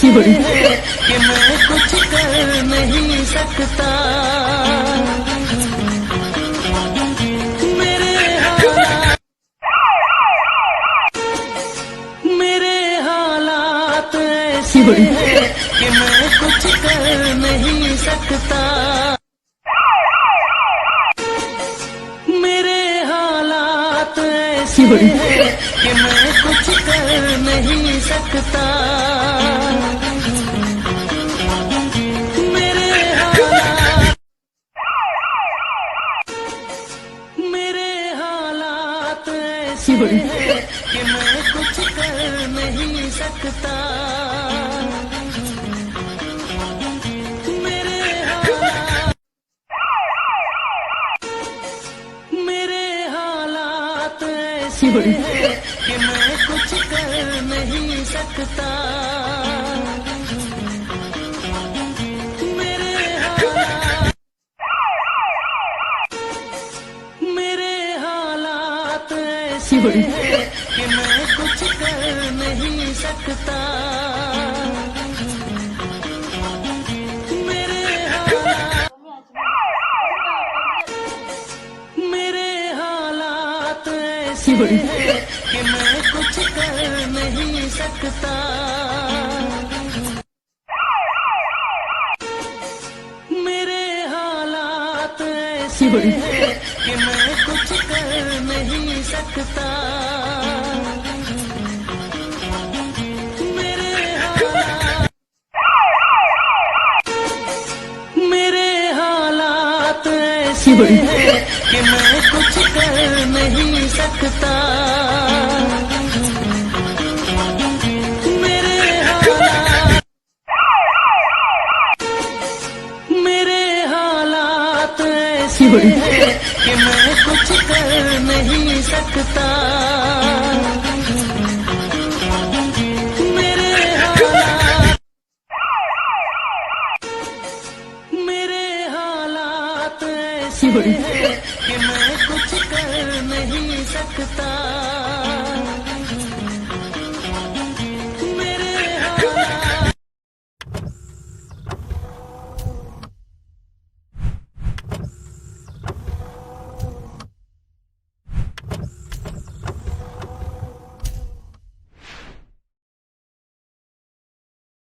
हैं कि मैं कुछ कर नहीं सकता। मेरे हालात ऐसे हैं कि मैं कुछ कर नहीं सकता। मेरे हालात ऐसे हैं कि मैं कुछ कर नहीं सकता। मेरे हालात ऐसे हैं कि मैं कुछ कर नहीं सकता। मेरे हालात ऐसे हैं कि मैं कुछ कर नहीं सकता। मेरे हालात ऐसे हैं कि मैं कुछ कर नहीं सकता। मेरे हालात ऐसे हैं कि मैं कुछ कर नहीं सकता। मेरे हालात ऐसे हैं कि मैं कुछ कर नहीं सकता। मेरे हालात ऐसे हैं कि मैं कुछ कर नहीं सकता। मेरे हालात ऐसे हैं कि मैं कुछ कर नहीं सकता। मेरे हालात ऐसे हैं